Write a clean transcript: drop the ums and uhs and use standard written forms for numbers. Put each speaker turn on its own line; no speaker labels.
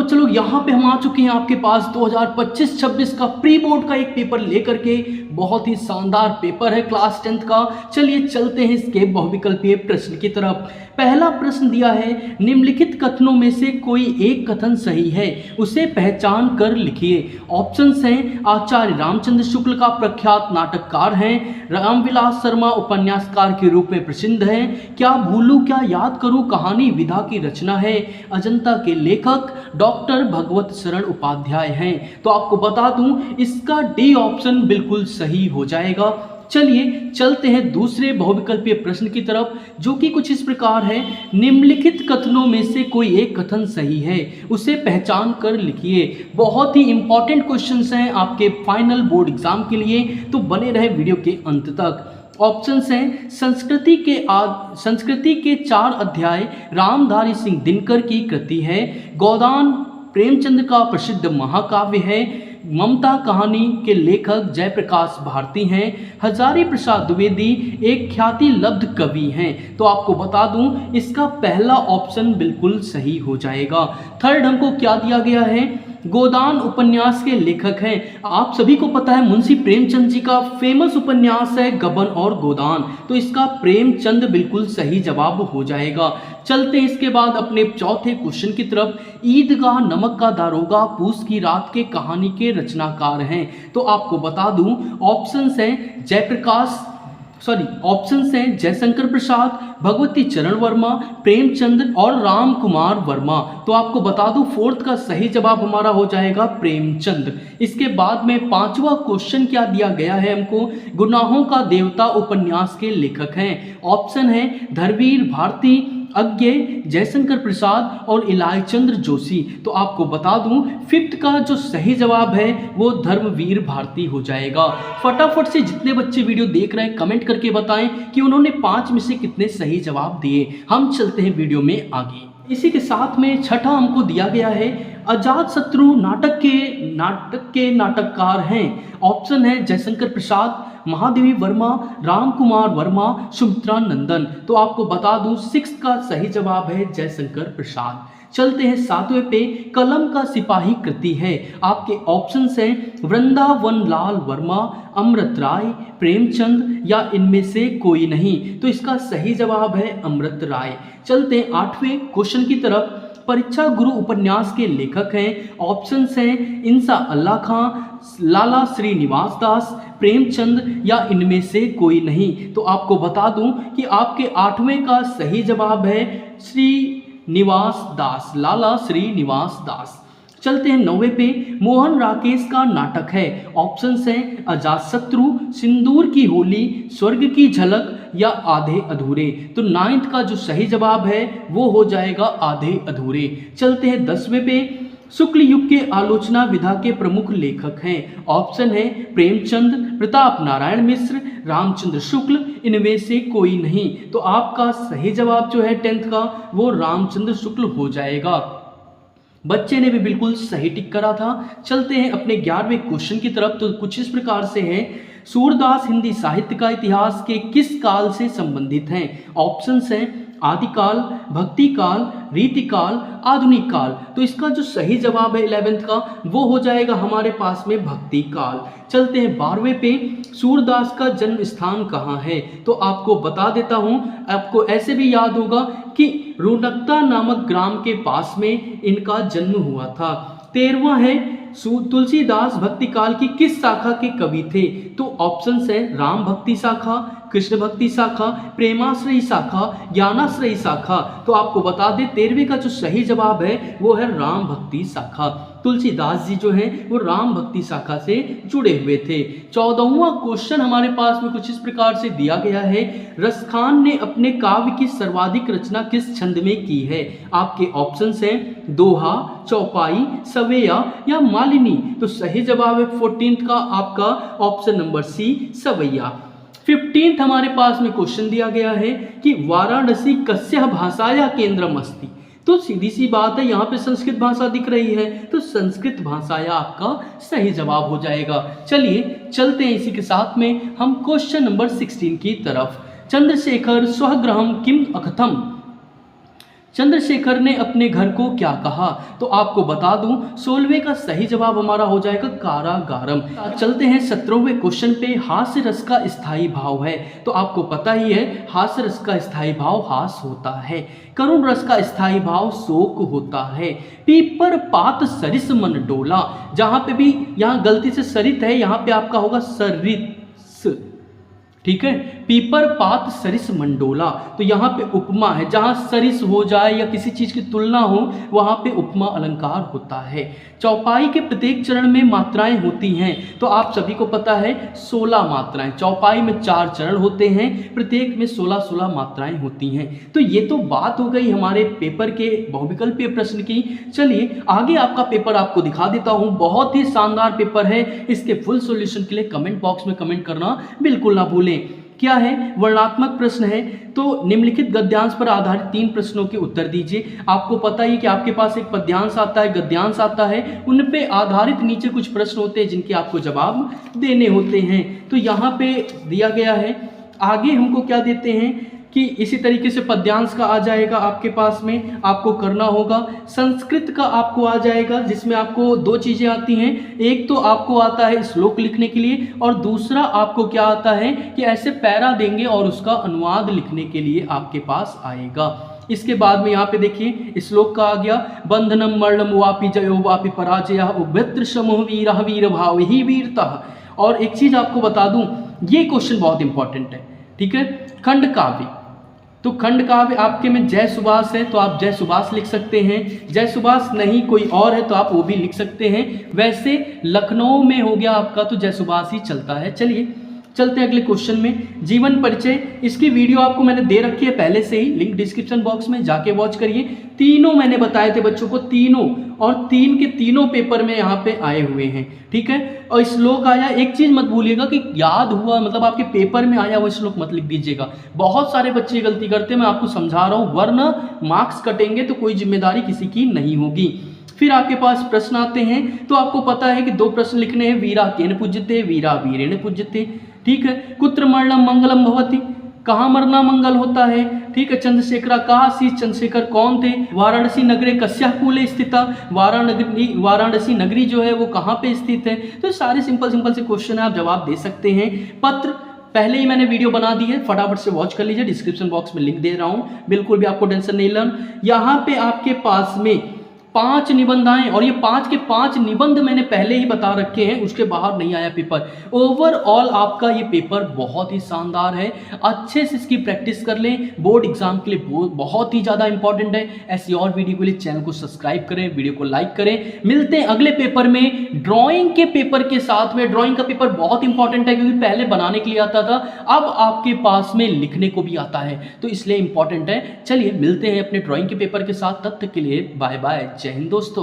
चलो यहाँ पे हम आ चुके हैं आपके पास 2025-26 का प्री बोर्ड का एक पेपर लेकर के। बहुत ही शानदार पेपर है क्लास 10th का। चलिए चलते हैं इसके बहुविकल्पीय प्रश्न की तरफ। पहला प्रश्न दिया है, निम्नलिखित कथनों में से कोई एक कथन सही है, उसे पहचान कर लिखिए। ऑप्शंस हैं, आचार्य रामचंद्र शुक्ल का प्रख्यात नाटककार हैं, रामविलास शर्मा उपन्यासकार के रूप में प्रसिद्ध हैं, क्या भूलूं क्या याद करूं कहानी विधा की रचना है, अजंता के लेखक डॉक्टर भगवत शरण उपाध्याय हैं। तो आपको बता दूं इसका डी ऑप्शन बिल्कुल सही हो जाएगा। चलिए चलते हैं दूसरे बहुविकल्पीय प्रश्न की तरफ, जो कि कुछ इस प्रकार है, निम्नलिखित कथनों में से कोई एक कथन सही है, उसे पहचान कर लिखिए। बहुत ही इंपॉर्टेंट क्वेश्चंस हैं आपके फाइनल बोर्ड एग्जाम के लिए, तो बने रहे वीडियो के अंत तक। ऑप्शंस हैं, संस्कृति के 4 अध्याय रामधारी सिंह दिनकर की कृति है, गोदान प्रेमचंद का प्रसिद्ध महाकाव्य है, ममता कहानी के लेखक जयप्रकाश भारती हैं, हजारी प्रसाद द्विवेदी एक ख्याति लब्ध कवि हैं। तो आपको बता दूं इसका पहला ऑप्शन बिल्कुल सही हो जाएगा। थर्ड हमको क्या दिया गया है, गोदान उपन्यास के लेखक हैं। आप सभी को पता है मुंशी प्रेमचंद जी का फेमस उपन्यास है गबन और गोदान, तो इसका प्रेमचंद बिल्कुल सही जवाब हो जाएगा। चलते हैं इसके बाद अपने चौथे क्वेश्चन की तरफ। ईदगाह नमक का दारोगा पूस की रात के कहानी के रचनाकार हैं। तो आपको बता दूं ऑप्शंस हैं ऑप्शंस हैं जयशंकर प्रसाद, भगवती चरण वर्मा, प्रेमचंद और राम कुमार वर्मा। तो आपको बता दूं फोर्थ का सही जवाब हमारा हो जाएगा प्रेमचंद। इसके बाद में पांचवा क्वेश्चन क्या दिया गया है हमको, गुनाहों का देवता उपन्यास के लेखक हैं। ऑप्शन है धरवीर भारती, अज्ञे, जयशंकर प्रसाद और इलायचंद्र जोशी। तो आपको बता दूं फिफ्थ का जो सही जवाब है वो धर्मवीर भारती हो जाएगा। फटाफट से जितने बच्चे वीडियो देख रहे हैं कमेंट करके बताएं कि उन्होंने 5 में से कितने सही जवाब दिए। हम चलते हैं वीडियो में आगे। इसी के साथ में छठा हमको दिया गया है, अजातशत्रु नाटक के नाटककार हैं। ऑप्शन है जयशंकर प्रसाद, महादेवी वर्मा, राम कुमार वर्मा, सुमित्रा नंदन। तो आपको बता दूं 6 का सही जवाब है जयशंकर प्रसाद। चलते हैं 7वें पे, कलम का सिपाही कृति है। आपके ऑप्शंस हैं वृंदावन लाल वर्मा, अमृत राय, प्रेमचंद या इनमें से कोई नहीं। तो इसका सही जवाब है अमृत राय। चलते हैं 8वें क्वेश्चन की तरफ। परीक्षा गुरु उपन्यास के लेखक हैं। ऑप्शंस हैं इंसा अल्लाह खां, लाला श्रीनिवास दास, प्रेमचंद या इनमें से कोई नहीं। तो आपको बता दूं कि आपके 8वें का सही जवाब है श्रीनिवास दास, लाला श्रीनिवास दास। चलते हैं 9वें पे, मोहन राकेश का नाटक है। ऑप्शंस हैं अजातशत्रु, सिंदूर की होली, स्वर्ग की झलक या आधे अधूरे। तो 9th का जो सही जवाब है वो हो जाएगा आधे अधूरे। चलते हैं 10वें पे, शुक्ल युग के आलोचना विधा के प्रमुख लेखक हैं। ऑप्शन है प्रेमचंद, प्रताप नारायण मिश्र, रामचंद्र शुक्ल, इनमें से कोई नहीं। तो आपका सही जवाब जो है 10th का वो रामचंद्र शुक्ल हो जाएगा। बच्चे ने भी बिल्कुल सही टिक करा था। चलते हैं अपने 11वें क्वेश्चन की तरफ। तो कुछ इस प्रकार से है, सूरदास हिंदी साहित्य का इतिहास के किस काल से संबंधित हैं। ऑप्शंस हैं आदिकाल, भक्ति काल, रीतिकाल, आधुनिक काल। तो इसका जो सही जवाब है 11th का वो हो जाएगा हमारे पास में भक्ति काल। चलते हैं 12वें पे, सूरदास का जन्म स्थान कहाँ है। तो आपको बता देता हूँ, आपको ऐसे भी याद होगा कि रुनकता नामक ग्राम के पास में इनका जन्म हुआ था। 13वां है, तुलसीदास भक्ति काल की किस शाखा के कवि थे। तो ऑप्शंस है राम भक्ति शाखा, कृष्ण भक्ति शाखा, प्रेमाश्रयी शाखा, ज्ञानाश्रयी शाखा। तो आपको बता दें 13वें का जो सही जवाब है वो है राम भक्ति शाखा। तुलसीदास जी जो हैं वो राम भक्ति शाखा से जुड़े हुए थे। 14वां क्वेश्चन हमारे पास में कुछ इस प्रकार से दिया गया है, रसखान ने अपने काव्य की सर्वाधिक रचना किस छंद में की है। आपके ऑप्शंस हैं दोहा, चौपाई, सवेया या मालिनी। तो सही जवाब है 14th का आपका ऑप्शन नंबर सी, सवैया। 15th हमारे पास में क्वेश्चन दिया गया है कि वाराणसी कस्या भाषाया केंद्रम अस्ति। तो सीधी सी बात है, यहाँ पे संस्कृत भाषा दिख रही है तो संस्कृत भाषाया आपका सही जवाब हो जाएगा। चलिए चलते हैं इसी के साथ में हम क्वेश्चन नंबर 16 की तरफ। चंद्रशेखर स्वगृहम किम अकथम। चंद्रशेखर ने अपने घर को क्या कहा? तो आपको बता दूं 16वें का सही जवाब हमारा हो जाएगा कारागारम। चलते हैं 17वें क्वेश्चन पे। हास्य रस का स्थायी भाव है, तो आपको पता ही है हास्य रस का स्थायी भाव हास होता है। करुण रस का स्थायी भाव शोक होता है। पीपर पात सरिस मन डोला, जहां पे भी यहां गलती से सरित है, यहां पे आपका होगा सरिस, ठीक है। पीपर पात सरिस मंडोला, तो यहाँ पे उपमा है, जहाँ सरिस हो जाए या किसी चीज की तुलना हो वहाँ पे उपमा अलंकार होता है। चौपाई के प्रत्येक चरण में मात्राएं होती हैं, तो आप सभी को पता है 16 मात्राएं। चौपाई में 4 चरण होते हैं, प्रत्येक में 16-16 मात्राएं होती हैं। तो ये तो बात हो गई हमारे पेपर के बहुविकल्पीय प्रश्न की। चलिए आगे आपका पेपर आपको दिखा देता हूँ। बहुत ही शानदार पेपर है, इसके फुल सॉल्यूशन के लिए कमेंट बॉक्स में कमेंट करना बिल्कुल ना भूलें। क्या है? वर्णनात्मक प्रश्न है, तो निम्नलिखित गद्यांश पर आधारित 3 प्रश्नों के उत्तर दीजिए। आपको पता ही कि आपके पास एक पद्यांश आता है, गद्यांश आता है, उन पे आधारित नीचे कुछ प्रश्न होते हैं जिनके आपको जवाब देने होते हैं। तो यहाँ पे दिया गया है। आगे हमको क्या देते हैं कि इसी तरीके से पद्यांश का आ जाएगा आपके पास में, आपको करना होगा। संस्कृत का आपको आ जाएगा, जिसमें आपको 2 चीज़ें आती हैं। एक तो आपको आता है श्लोक लिखने के लिए, और दूसरा आपको क्या आता है कि ऐसे पैरा देंगे और उसका अनुवाद लिखने के लिए आपके पास आएगा। इसके बाद में यहाँ पे देखिए श्लोक का आ गया, बंधनम मरणम वापि जयो वापि पराजय उभ्यत्र समूह वीर वीर भाव ही वीरता। और एक चीज आपको बता दूं, ये क्वेश्चन बहुत इंपॉर्टेंट है, ठीक है। खंड काव्य, तो खंड काव्य आपके में जय सुभाष है, तो आप जय सुभाष लिख सकते हैं। जय सुभाष नहीं कोई और है तो आप वो भी लिख सकते हैं। वैसे लखनऊ में हो गया आपका, तो जय सुभाष ही चलता है। चलिए चलते हैं अगले क्वेश्चन में। जीवन परिचय, इसकी वीडियो आपको मैंने दे रखी है पहले से ही, लिंक डिस्क्रिप्शन बॉक्स में जाके वॉच करिए। तीनों मैंने बताए थे बच्चों को, तीनों, और 3 के तीनों पेपर में यहाँ पे आए हुए हैं, ठीक है। और श्लोक आया, एक चीज मत भूलिएगा कि याद हुआ मतलब आपके पेपर में आया हुआ श्लोक मत लिख दीजिएगा। बहुत सारे बच्चे गलती करते हैं, मैं आपको समझा रहा हूँ, वरना मार्क्स कटेंगे तो कोई जिम्मेदारी किसी की नहीं होगी। फिर आपके पास प्रश्न आते हैं, तो आपको पता है कि 2 प्रश्न लिखने हैं। वीरा केन पूज्यते, वीरा वीरेण पूज्यते, ठीक है। कुत्र मरणम मंगलम भवति, कहाँ मरना मंगल होता है, ठीक है। चंद्रशेखर कहा सी, चंद्रशेखर कौन थे। वाराणसी नगरे कस्या कूले स्थिता, वाराणसी नगरी जो है वो कहाँ पे स्थित है। तो सारे सिंपल से क्वेश्चन है, आप जवाब दे सकते हैं। पत्र पहले ही मैंने वीडियो बना दी है, फटाफट से वॉच कर लीजिए, डिस्क्रिप्शन बॉक्स में लिंक दे रहा हूँ, बिल्कुल भी आपको टेंशन नहीं लेना। यहाँ पे आपके पास में 5 निबंध आए, और ये 5 के 5 निबंध मैंने पहले ही बता रखे हैं, उसके बाहर नहीं आया पेपर। ओवरऑल आपका ये पेपर बहुत ही शानदार है, अच्छे से इसकी प्रैक्टिस कर लें, बोर्ड एग्जाम के लिए बहुत ही ज़्यादा इंपॉर्टेंट है। ऐसी और वीडियो के लिए चैनल को सब्सक्राइब करें, वीडियो को लाइक करें। मिलते हैं अगले पेपर में ड्राइंग के पेपर के साथ में। ड्राइंग का पेपर बहुत इंपॉर्टेंट है, क्योंकि पहले बनाने के लिए आता था, अब आपके पास में लिखने को भी आता है, तो इसलिए इंपॉर्टेंट है। चलिए मिलते हैं अपने ड्राइंग के पेपर के साथ, तब तक के लिए बाय बाय, जय हिंद दोस्तों।